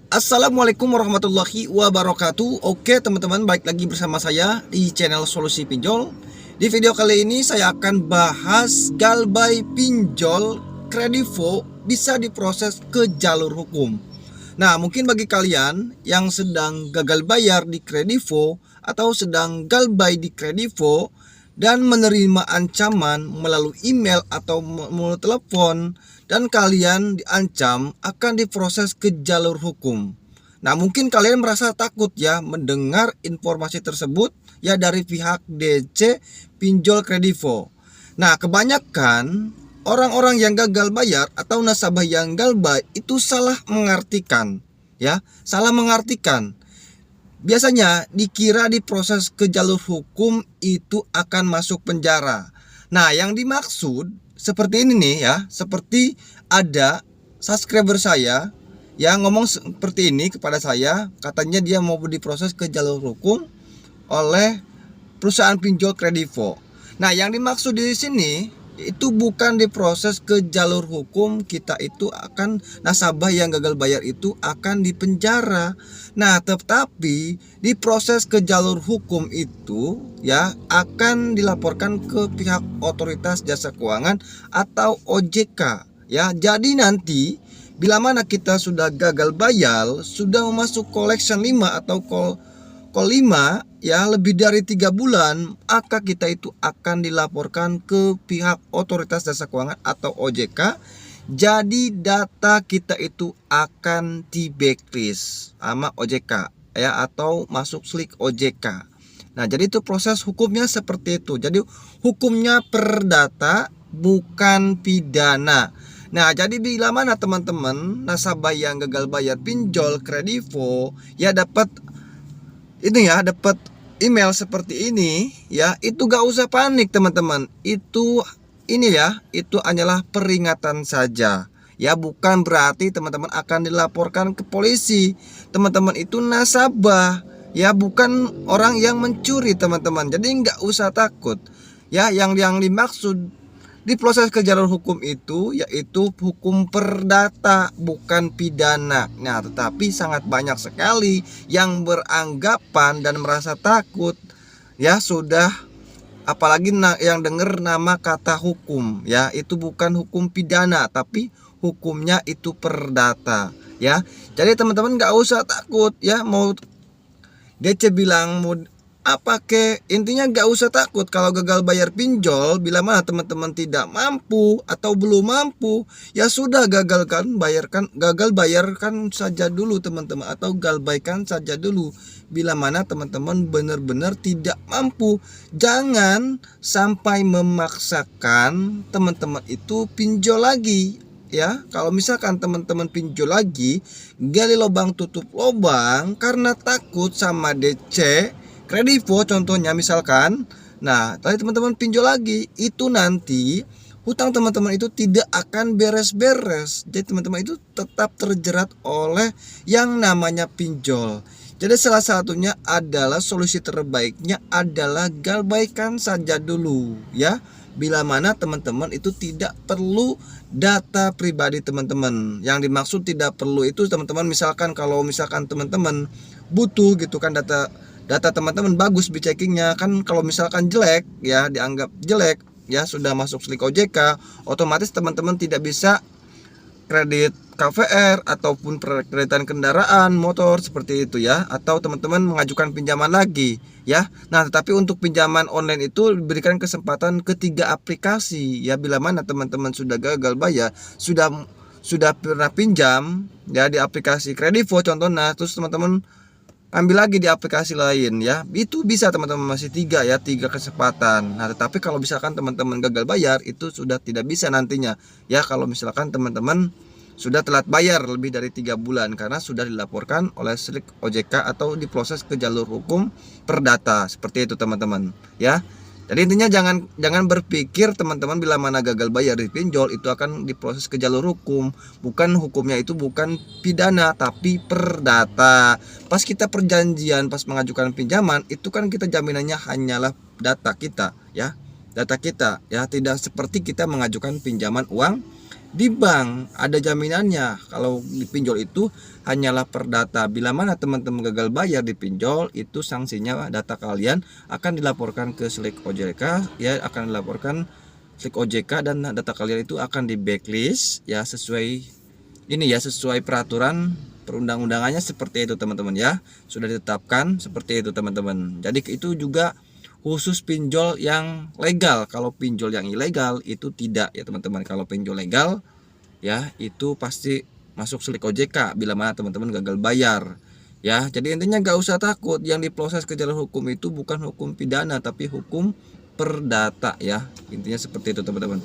Assalamualaikum warahmatullahi wabarakatuh. Oke teman-teman, balik lagi bersama saya di channel Solusi Pinjol. Di video kali ini saya akan bahas galbay pinjol Kredivo bisa diproses ke jalur hukum. Nah, mungkin bagi kalian yang sedang gagal bayar di Kredivo atau sedang galbay di Kredivo dan menerima ancaman melalui email atau melalui telepon, dan kalian diancam akan diproses ke jalur hukum. Nah, mungkin kalian merasa takut ya mendengar informasi tersebut ya dari pihak DC Pinjol Kredivo. Nah, kebanyakan orang-orang yang gagal bayar atau nasabah yang galbay itu salah mengartikan ya, salah mengartikan. Biasanya dikira diproses ke jalur hukum itu akan masuk penjara. Nah, yang dimaksud seperti ini nih ya, seperti ada subscriber saya yang ngomong seperti ini kepada saya, katanya dia mau diproses ke jalur hukum oleh perusahaan pinjol Kredivo. Nah, yang dimaksud di sini itu bukan diproses ke jalur hukum, kita itu akan nasabah yang gagal bayar itu akan dipenjara. Nah, tetapi diproses ke jalur hukum itu ya akan dilaporkan ke pihak otoritas jasa keuangan atau OJK ya. Jadi nanti bila mana kita sudah gagal bayar, sudah masuk collection 5 atau call 5 ya, lebih dari 3 bulan, maka kita itu akan dilaporkan ke pihak otoritas jasa keuangan atau OJK. Jadi data kita itu akan di backlist sama OJK ya, atau masuk slik OJK. Nah, jadi itu proses hukumnya seperti itu. Jadi hukumnya perdata bukan pidana. Nah, jadi bila mana teman-teman nasabah yang gagal bayar pinjol Kredivo ya dapat ini ya, dapat email seperti ini ya, itu gak usah panik teman-teman. Itu ini ya, itu hanyalah peringatan saja ya, bukan berarti teman-teman akan dilaporkan ke polisi. Teman-teman itu nasabah ya, bukan orang yang mencuri teman-teman. Jadi nggak usah takut ya. Yang dimaksud diproses ke jalur hukum itu yaitu hukum perdata bukan pidana. Nah, tetapi sangat banyak sekali yang beranggapan dan merasa takut ya, sudah apalagi yang dengar nama kata hukum ya, itu bukan hukum pidana tapi hukumnya itu perdata ya. Jadi teman-teman nggak usah takut ya, mau DC bilang mau apa ke, intinya gak usah takut kalau gagal bayar pinjol. Bila mana teman-teman tidak mampu atau belum mampu, ya sudah gagal bayarkan saja dulu teman-teman, atau galbaikan saja dulu. Bila mana teman-teman benar-benar tidak mampu, jangan sampai memaksakan teman-teman itu pinjol lagi ya. Kalau misalkan teman-teman pinjol lagi, gali lubang tutup lubang karena takut sama DC Kredivo contohnya misalkan. Nah, tadi teman-teman pinjol lagi, itu nanti hutang teman-teman itu tidak akan beres-beres. Jadi teman-teman itu tetap terjerat oleh yang namanya pinjol. Jadi salah satunya adalah solusi terbaiknya adalah galbaikan saja dulu ya. Bila mana teman-teman itu tidak perlu data pribadi teman-teman. Yang dimaksud tidak perlu itu teman-teman, misalkan kalau misalkan teman-teman butuh gitu kan, data teman-teman bagus checkingnya kan. Kalau misalkan jelek ya, dianggap jelek ya, sudah masuk slik OJK, otomatis teman-teman tidak bisa kredit KVR ataupun kreditan kendaraan motor seperti itu ya, atau teman-teman mengajukan pinjaman lagi ya. Nah, tetapi untuk pinjaman online itu diberikan kesempatan ke 3 aplikasi ya. Bila mana teman-teman sudah gagal bayar, sudah pernah pinjam ya di aplikasi Kredivo contohnya, terus teman-teman ambil lagi di aplikasi lain ya, itu bisa teman-teman, masih 3 ya, 3 kesempatan. Nah, tetapi kalau misalkan teman-teman gagal bayar itu sudah tidak bisa nantinya ya, kalau misalkan teman-teman sudah telat bayar lebih dari 3 bulan karena sudah dilaporkan oleh slik OJK atau diproses ke jalur hukum perdata seperti itu teman-teman ya. Jadi intinya jangan berpikir teman-teman bila mana gagal bayar di pinjol itu akan diproses ke jalur hukum. Bukan, hukumnya itu bukan pidana tapi perdata. Pas kita perjanjian, pas mengajukan pinjaman, itu kan kita jaminannya hanyalah data kita ya. Data kita ya, tidak seperti kita mengajukan pinjaman uang Di bank ada jaminannya. Kalau di pinjol itu hanyalah perdata. Bila mana teman-teman gagal bayar di pinjol, itu sanksinya data kalian akan dilaporkan ke Slik OJK, ya, akan dilaporkan Slik OJK, dan data kalian itu akan di blacklist ya, sesuai ini ya, sesuai peraturan perundang-undangannya seperti itu teman-teman ya. Sudah ditetapkan seperti itu teman-teman. Jadi itu juga khusus pinjol yang legal. Kalau pinjol yang ilegal itu tidak ya teman-teman. Kalau pinjol legal ya itu pasti masuk Slik OJK bila mana teman-teman gagal bayar ya. Jadi intinya gak usah takut, yang diproses ke jalur hukum itu bukan hukum pidana tapi hukum perdata ya. Intinya seperti itu teman-teman.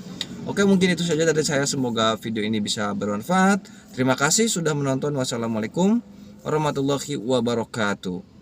Oke, mungkin itu saja dari saya. Semoga video ini bisa bermanfaat. Terima kasih sudah menonton. Wassalamualaikum warahmatullahi wabarakatuh.